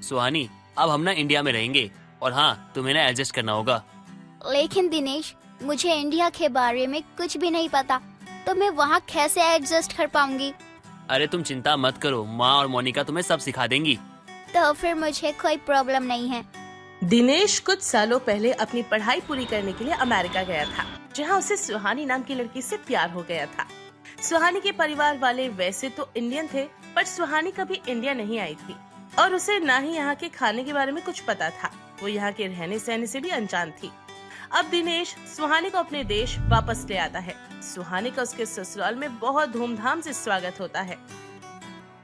सुहानी, अब हम ना इंडिया में रहेंगे और हाँ, तुम्हें ना एडजस्ट करना होगा। लेकिन दिनेश, मुझे इंडिया के बारे में कुछ भी नहीं पता, तो मैं वहाँ कैसे एडजस्ट कर पाऊंगी? अरे तुम चिंता मत करो, माँ और मोनिका तुम्हें सब सिखा देंगी। तो फिर मुझे कोई प्रॉब्लम नहीं है। दिनेश कुछ सालों पहले अपनी पढ़ाई पूरी करने के लिए अमेरिका गया था, जहां उसे सुहानी नाम की लड़की से प्यार हो गया था। सुहानी के परिवार वाले वैसे तो इंडियन थे, पर सुहानी कभी इंडिया नहीं आई थी और उसे ना ही यहाँ के खाने के बारे में कुछ पता था। वो यहाँ के रहने सहने से भी अनजान थी। अब दिनेश सुहानी को अपने देश वापस ले आता है। सुहानी का उसके ससुराल में बहुत धूमधाम से स्वागत होता है।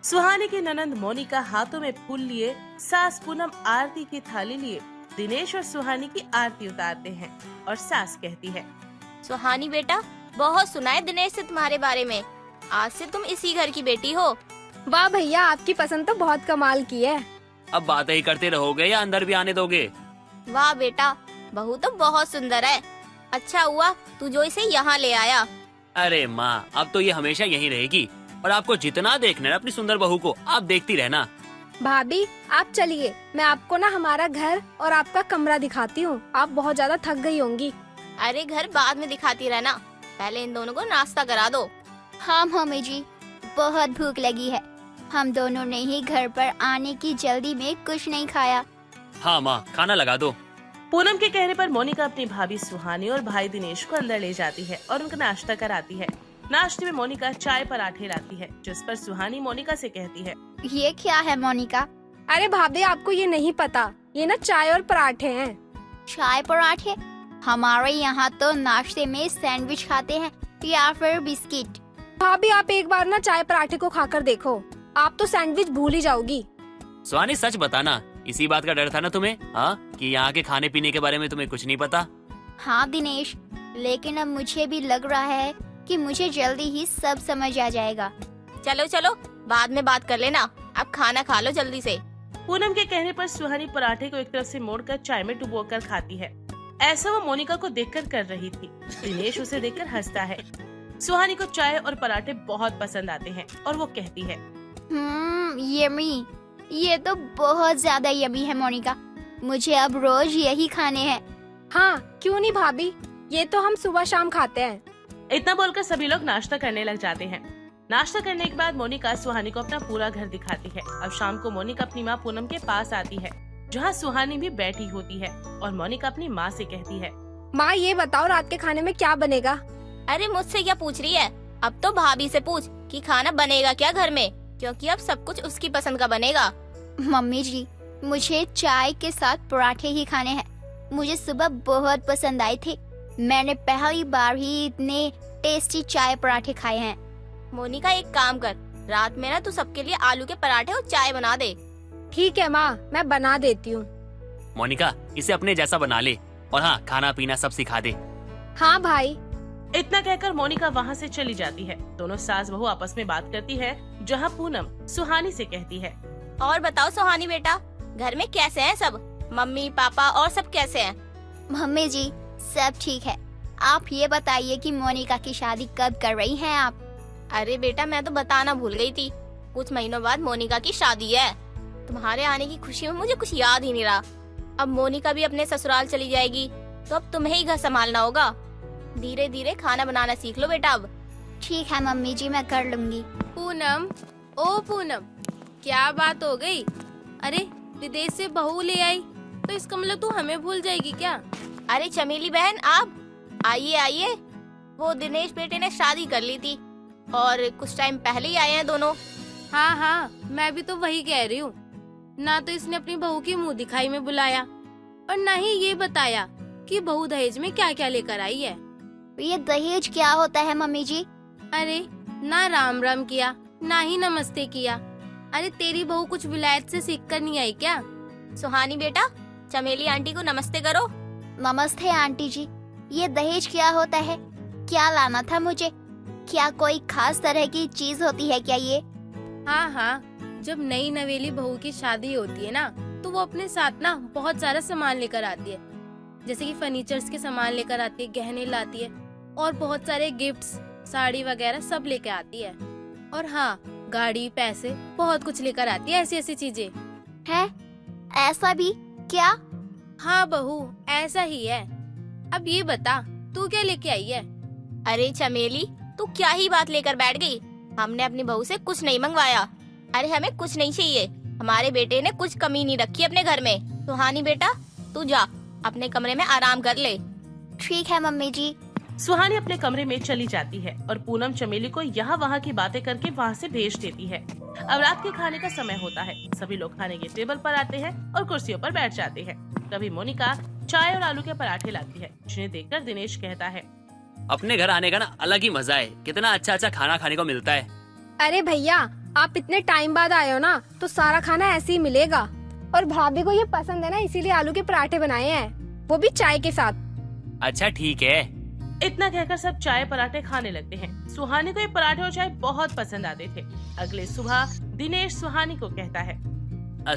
सुहानी की ननंद मोनिका हाथों में फूल लिए, सास पूनम आरती की थाली लिए दिनेश और सुहानी की आरती उतारते हैं और सास कहती है, सुहानी बेटा, बहुत सुना है दिनेश से तुम्हारे बारे में। आज से तुम इसी घर की बेटी हो। वाह भैया, आपकी पसंद तो बहुत कमाल की है। अब बातें ही करते रहोगे या अंदर भी आने दोगे? वाह बेटा, बहू तो बहुत सुंदर है। अच्छा हुआ तू जो इसे यहाँ ले आया। अरे माँ, अब तो ये हमेशा यहीं रहेगी और आपको जितना देखना है अपनी सुंदर बहू को, आप देखती रहना। भाभी आप चलिए, मैं आपको ना हमारा घर और आपका कमरा दिखाती हूँ। आप बहुत ज्यादा थक गई होंगी। अरे घर बाद में दिखाती रहना, पहले इन दोनों को नाश्ता करा दो। हाँ मम्मी जी, बहुत भूख लगी है। हम दोनों ने ही घर पर आने की जल्दी में कुछ नहीं खाया। हाँ माँ, खाना लगा दो। पूनम के कहने पर मोनिका अपनी भाभी सुहानी और भाई दिनेश को अंदर ले जाती है और उनका नाश्ता कराती है। नाश्ते में मोनिका चाय पराठे लाती है, जिस पर सुहानी मोनिका से कहती है, ये क्या है मोनिका? अरे भाभी, आपको ये नहीं पता, ये ना चाय और पराठे हैं। चाय पराठे? हमारे यहाँ तो नाश्ते में सैंडविच खाते हैं या फिर बिस्किट। भाभी आप एक बार ना चाय पराठे को खाकर देखो, आप तो सैंडविच भूल ही जाओगी। सुहानी सच बताना, इसी बात का डर था ना तुम्हें, हाँ, कि यहाँ के खाने पीने के बारे में तुम्हें कुछ नहीं पता? हाँ दिनेश, लेकिन अब मुझे भी लग रहा है कि मुझे जल्दी ही सब समझ आ जाएगा। चलो चलो, बाद में बात कर लेना, अब खाना खा लो जल्दी से। पूनम के कहने पर सुहानी पराठे को एक तरफ से मोड़कर चाय में डुबोकर खाती है। ऐसा वो मोनिका को देखकर कर रही थी। दिनेश उसे देखकर हंसता है। सुहानी को चाय और पराठे बहुत पसंद आते हैं और वो कहती है, यम्मी, ये तो बहुत ज्यादा यम्मी है मोनिका। मुझे अब रोज यही खाने हैं। हाँ क्यों नहीं भाभी, ये तो हम सुबह शाम खाते हैं। इतना बोलकर सभी लोग नाश्ता करने लग जाते हैं। नाश्ता करने के बाद मोनिका सुहानी को अपना पूरा घर दिखाती है। अब शाम को मोनिका अपनी माँ पूनम के पास आती है, जहाँ सुहानी भी बैठी होती है और मोनिका अपनी माँ से कहती है, माँ ये बताओ रात के खाने में क्या बनेगा? अरे मुझसे क्या पूछ रही है, अब तो भाभी से पूछ कि खाना बनेगा क्या घर में, क्योंकि अब सब कुछ उसकी पसंद का बनेगा। मम्मी जी, मुझे चाय के साथ पराठे ही खाने हैं। मुझे सुबह बहुत पसंद आए थे। मैंने पहली बार ही इतने टेस्टी चाय पराठे खाए हैं। मोनिका एक काम कर, रात में ना तू सबके लिए आलू के पराठे और चाय बना दे। ठीक है माँ, मैं बना देती हूँ। मोनिका, इसे अपने जैसा बना ले और हाँ, खाना पीना सब सिखा दे। हाँ भाई। इतना कहकर मोनिका वहाँ से चली जाती है। दोनों सास बहू आपस में बात करती है, जहाँ पूनम सुहानी से कहती है, और बताओ सुहानी बेटा, घर में कैसे हैं सब? मम्मी पापा और सब कैसे हैं? मम्मी जी, सब ठीक है। आप ये बताइए कि मोनिका की शादी कब कर रही हैं आप? अरे बेटा, मैं तो बताना भूल गई थी, कुछ महीनों बाद मोनिका की शादी है। तुम्हारे आने की खुशी में मुझे कुछ याद ही नहीं रहा। अब मोनिका भी अपने ससुराल चली जाएगी, तो अब तुम्हें ही घर संभालना होगा। धीरे धीरे खाना बनाना सीख लो बेटा अब। ठीक है मम्मी जी, मैं कर लूंगी। पूनम, ओ पूनम, क्या बात हो गई? अरे विदेश से बहू ले आई, तो इसका मतलब तू हमें भूल जाएगी क्या? अरे चमेली बहन, आप आइए आइए। वो दिनेश बेटे ने शादी कर ली थी और कुछ टाइम पहले ही आए हैं दोनों। हाँ हाँ, मैं भी तो वही कह रही हूँ। ना तो इसने अपनी बहू की मुंह दिखाई में बुलाया और ना ही ये बताया कि बहू दहेज में क्या क्या लेकर आई है। ये दहेज क्या होता है मम्मी जी? अरे ना राम राम किया, ना ही नमस्ते किया। अरे तेरी बहू कुछ विलायत से सीख कर नहीं आई क्या? सुहानी बेटा, चमेली आंटी को नमस्ते करो। नमस्ते आंटी जी। ये दहेज क्या होता है? क्या लाना था मुझे? क्या कोई खास तरह की चीज होती है क्या ये? हाँ हाँ, जब नई नवेली बहू की शादी होती है ना, तो वो अपने साथ ना बहुत सारा सामान लेकर आती है। जैसे कि फर्नीचर्स के सामान लेकर आती है, गहने लाती है और बहुत सारे गिफ्ट्स, साड़ी वगैरह सब लेकर आती है। और हाँ, गाड़ी, पैसे, बहुत कुछ लेकर आती है, ऐसी ऐसी चीजें। है? ऐसा भी क्या? हाँ बहू, ऐसा ही है। अब ये बता, तू क्या लेके आई है? अरे चमेली, तू क्या ही बात लेकर बैठ गई। हमने अपनी बहू से कुछ नहीं मंगवाया। अरे हमें कुछ नहीं चाहिए। हमारे बेटे ने कुछ कमी नहीं रखी अपने घर में। सुहानी बेटा, तू जा अपने कमरे में आराम कर ले। ठीक है मम्मी जी। सुहानी अपने कमरे में चली जाती है और पूनम चमेली को यहाँ वहाँ की बातें करके वहाँ से भेज देती है। अब रात के खाने का समय होता है। सभी लोग खाने के टेबल पर आते हैं और कुर्सियों पर बैठ जाते हैं। तभी मोनिका चाय और आलू के पराठे लाती है, जिन्हें देखकर दिनेश कहता है, अपने घर आने का ना अलग ही मजा है। कितना अच्छा अच्छा खाना खाने को मिलता है। अरे भैया, आप इतने टाइम बाद आए हो ना, तो सारा खाना ऐसे ही मिलेगा। और भाभी को ये पसंद है ना, इसीलिए आलू के पराठे बनाए हैं, वो भी चाय के साथ। अच्छा ठीक है। इतना कहकर सब चाय पराठे खाने लगते हैं। सुहानी को ये पराठे और चाय बहुत पसंद आते थे। अगले सुबह दिनेश सुहानी को कहता है,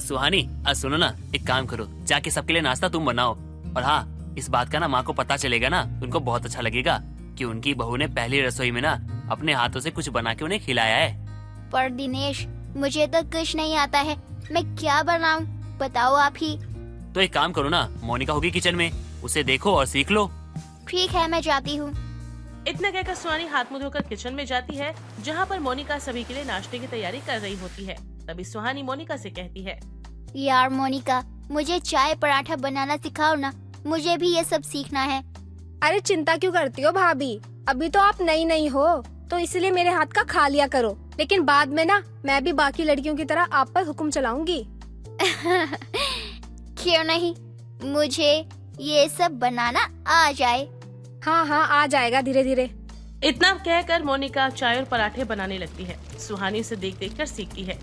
सुहानी, सुनो ना, एक काम करो, जाके सबके लिए नाश्ता तुम बनाओ। और हाँ, इस बात का ना माँ को पता चलेगा ना, उनको बहुत अच्छा लगेगा कि उनकी बहू ने पहली रसोई में ना अपने हाथों से कुछ बना के उन्हें खिलाया है। पर दिनेश, मुझे तो कुछ नहीं आता है, मैं क्या बनाऊं? बताओ आप ही। तो एक काम करो ना, मोनिका होगी किचन में, उसे देखो और सीख लो। ठीक है, मैं जाती हूँ। इतना कहकर सुहानी हाथ मुंह धोकर किचन में जाती है, जहाँ पर मोनिका सभी के लिए नाश्ते की तैयारी कर रही होती है। तभी सुहानी मोनिका से कहती है, यार मोनिका, मुझे चाय पराठा बनाना सिखाओ ना, मुझे भी ये सब सीखना है। अरे चिंता क्यों करती हो भाभी, अभी तो आप नई नई हो, तो इसलिए मेरे हाथ का खा लिया करो। लेकिन बाद में ना, मैं भी बाकी लड़कियों की तरह आप पर हुक्म चलाऊंगी। क्यों नहीं, मुझे ये सब बनाना आ जाए। हाँ हाँ, आ जाएगा धीरे धीरे। इतना कहकर मोनिका चाय और पराठे बनाने लगती है। सुहानी उसे देख देख कर सीखती है।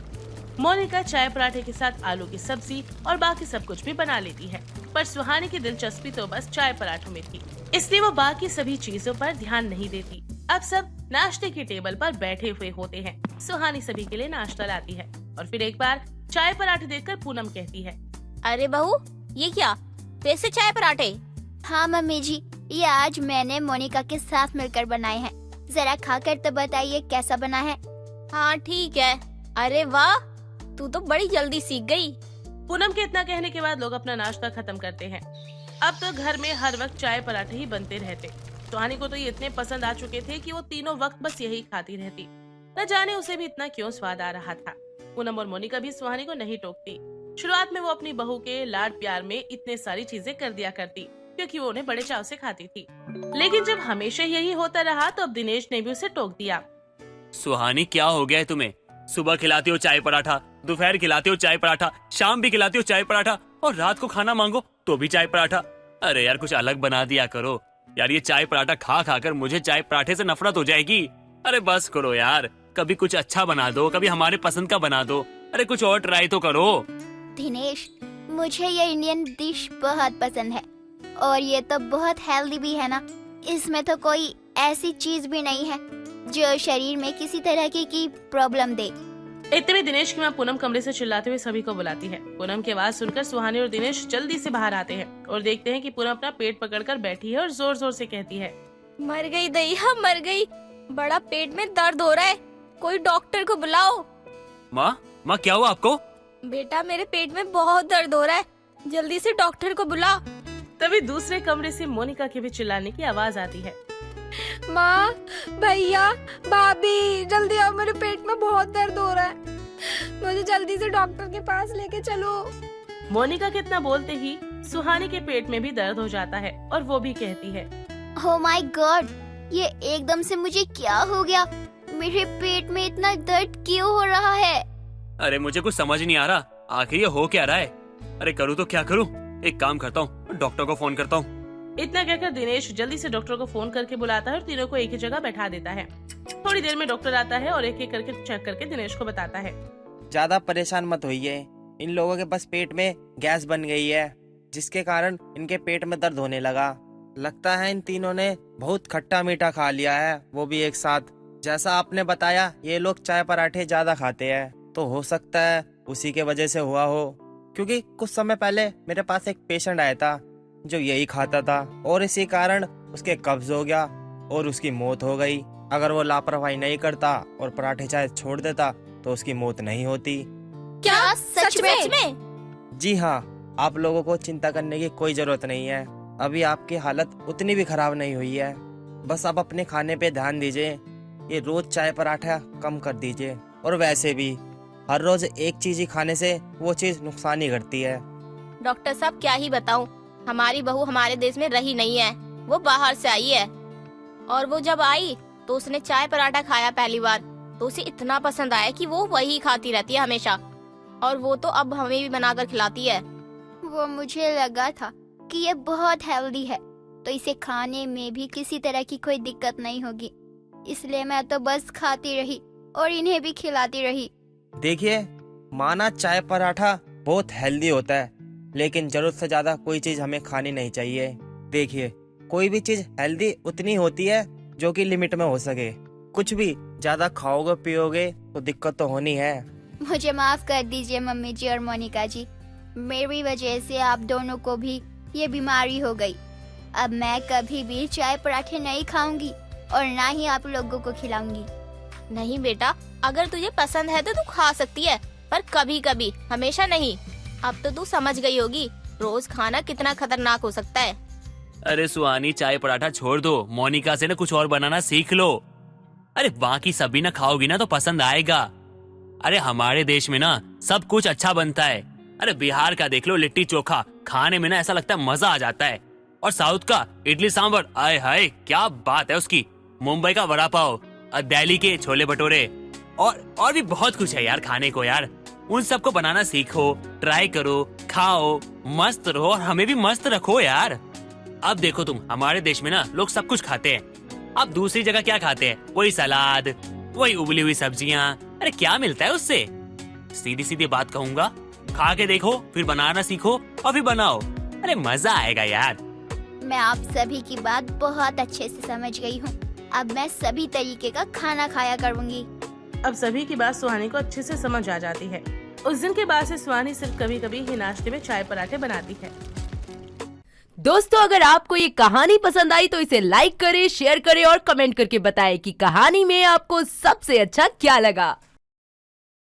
मोनिका चाय पराठे के साथ आलू की सब्जी और बाकी सब कुछ भी बना लेती है, पर सुहानी की दिलचस्पी तो बस चाय पराठों में थी, इसलिए वो बाकी सभी चीजों पर ध्यान नहीं देती। अब सब नाश्ते की टेबल पर बैठे हुए होते हैं। सुहानी सभी के लिए नाश्ता लाती है और फिर एक बार चाय पराठे देखकर पूनम कहती है, अरे बहू, ये क्या, फिर से चाय पराठे? हाँ मम्मी जी, ये आज मैंने मोनिका के साथ मिलकर बनाए हैं। जरा खाकर तो बताइए कैसा बना है। हाँ ठीक है। अरे वाह, तू तो बड़ी जल्दी सीख गई। पूनम के इतना कहने के बाद लोग अपना नाश्ता खत्म करते हैं। अब तो घर में हर वक्त चाय पराठे ही बनते रहते। सुहानी को तो ये इतने पसंद आ चुके थे कि वो तीनों वक्त बस यही खाती रहती। न जाने उसे भी इतना क्यों स्वाद आ रहा था। पूनम और मोनिका भी सुहानी को नहीं टोकती। शुरुआत में वो अपनी बहू के लाड प्यार में इतने सारी चीजें कर दिया करती, क्योंकि वो उन्हें बड़े चाव से खाती थी। लेकिन जब हमेशा यही होता रहा तो अब दिनेश ने भी उसे टोक दिया। सुहानी, क्या हो गया है तुम्हें? सुबह खिलाती हो चाय पराठा, दोपहर खिलाती हो चाय पराठा, शाम भी खिलाती हो चाय पराठा, और रात को खाना मांगो तो भी चाय पराठा। अरे यार, कुछ अलग बना दिया करो यार। ये चाय पराठा खा खाकर मुझे चाय पराठे से नफरत हो जाएगी। अरे बस करो यार, कभी कुछ अच्छा बना दो, कभी हमारे पसंद का बना दो। अरे कुछ और ट्राई तो करो। दिनेश, मुझे ये इंडियन डिश बहुत पसंद है और ये तो बहुत हेल्दी भी है ना। इसमें तो कोई ऐसी चीज भी नहीं है जो शरीर में किसी तरह की प्रॉब्लम दे। इतने में दिनेश की मां पूनम कमरे से चिल्लाते हुए सभी को बुलाती है। पूनम की आवाज सुनकर सुहानी और दिनेश जल्दी से बाहर आते हैं और देखते हैं कि पूनम अपना पेट पकड़कर बैठी है और जोर जोर से कहती है, मर गई दैया, मर गई। बड़ा पेट में दर्द हो रहा है, कोई डॉक्टर को बुलाओ। माँ क्या हुआ आपको? बेटा, मेरे पेट में बहुत दर्द हो रहा है, जल्दी से डॉक्टर को बुला। तभी दूसरे कमरे से मोनिका के भी चिल्लाने की आवाज आती है। माँ, भैया, भाभी, जल्दी आओ, मेरे पेट में बहुत दर्द हो रहा है, मुझे जल्दी से डॉक्टर के पास लेके चलो। मोनिका के इतना बोलते ही सुहानी के पेट में भी दर्द हो जाता है और वो भी कहती है, ओह माय गॉड, ये एकदम से मुझे क्या हो गया? मेरे पेट में इतना दर्द क्यों हो रहा है? अरे मुझे कुछ समझ नहीं आ रहा, आखिर ये हो क्या रहा है? अरे करूँ तो क्या करूँ? एक काम करता हूँ, डॉक्टर को फोन करता हूँ। इतना कहकर दिनेश जल्दी से डॉक्टर को फोन करके बुलाता है और तीनों को एक ही जगह बैठा देता है। थोड़ी देर में डॉक्टर आता है और एक एक करके चेक करके दिनेश को बताता है, ज्यादा परेशान मत होइए, इन लोगों के बस पेट में गैस बन गई है, जिसके कारण इनके पेट में दर्द होने लगा। लगता है इन तीनों ने बहुत खट्टा मीठा खा लिया है, वो भी एक साथ। जैसा आपने बताया, ये लोग चाय पराठे ज्यादा खाते हैं, तो हो सकता है उसी के वजह से हुआ हो। क्योंकि कुछ समय पहले मेरे पास एक पेशेंट आया था जो यही खाता था और इसी कारण उसके कब्ज हो गया और उसकी मौत हो गई। अगर वो लापरवाही नहीं करता और पराठे चाय छोड़ देता तो उसकी मौत नहीं होती। क्या सच में? जी हाँ, आप लोगों को चिंता करने की कोई जरूरत नहीं है। अभी आपकी हालत उतनी भी खराब नहीं हुई है। बस आप अपने खाने पे ध्यान दीजिए। ये रोज चाय पराठा कम कर दीजिए। और वैसे भी हर रोज एक चीज ही खाने से वो चीज नुकसान ही करती है। डॉक्टर साहब क्या ही बताऊं, हमारी बहू हमारे देश में रही नहीं है, वो बाहर से आई है। और वो जब आई तो उसने चाय पराठा खाया पहली बार, तो उसे इतना पसंद आया कि वो वही खाती रहती है हमेशा। और वो तो अब हमें भी बनाकर खिलाती है। वो मुझे लगा था कि ये बहुत हेल्दी है, तो इसे खाने में भी किसी तरह की कोई दिक्कत नहीं होगी, इसलिए मैं तो बस खाती रही और इन्हें भी खिलाती रही। देखिए, माना चाय पराठा बहुत हेल्दी होता है, लेकिन जरूरत से ज्यादा कोई चीज हमें खानी नहीं चाहिए। देखिए, कोई भी चीज हेल्दी उतनी होती है जो कि लिमिट में हो सके। कुछ भी ज्यादा खाओगे पियोगे तो दिक्कत तो होनी है। मुझे माफ कर दीजिए मम्मी जी और मोनिका जी, मेरी वजह से आप दोनों को भी ये बीमारी हो गई। अब मैं कभी भी चाय पराठे नहीं खाऊंगी और ना ही आप लोगों को खिलाऊंगी। नहीं बेटा, अगर तुझे पसंद है तो तू खा सकती है, पर कभी कभी, हमेशा नहीं। अब तो तू समझ गई होगी रोज खाना कितना खतरनाक हो सकता है। अरे सुहानी, चाय पराठा छोड़ दो, मोनिका से ना कुछ और बनाना सीख लो। अरे बाकी सभी ना खाओगी ना तो पसंद आएगा। अरे हमारे देश में ना सब कुछ अच्छा बनता है। अरे बिहार का देख लो, लिट्टी चोखा खाने में ना ऐसा लगता है मजा आ जाता है। और साउथ का इडली सांभर, आय हाय क्या बात है उसकी। मुंबई का वड़ा पाव, दिल्ली के छोले भटूरे और भी बहुत कुछ है यार खाने को यार। उन सबको बनाना सीखो, ट्राई करो, खाओ, मस्त रहो और हमें भी मस्त रखो यार। अब देखो तुम, हमारे देश में ना लोग सब कुछ खाते हैं। अब दूसरी जगह क्या खाते हैं? वही सलाद, वही उबली हुई सब्जियां। अरे क्या मिलता है उससे? सीधी सीधी बात कहूंगा, खा के देखो, फिर बनाना सीखो और फिर बनाओ। अरे मजा आएगा यार। मैं आप सभी की बात बहुत अच्छे से समझ गई हूँ। अब मैं सभी तरीके का खाना खाया करूँगी। अब सभी की बात सुहानी को अच्छे से समझ आ जाती है। उस दिन के बाद से सुहानी सिर्फ कभी कभी ही नाश्ते में चाय पराठे बनाती है। दोस्तों, अगर आपको ये कहानी पसंद आई तो इसे लाइक करें, शेयर करें और कमेंट करके बताएं कि कहानी में आपको सबसे अच्छा क्या लगा।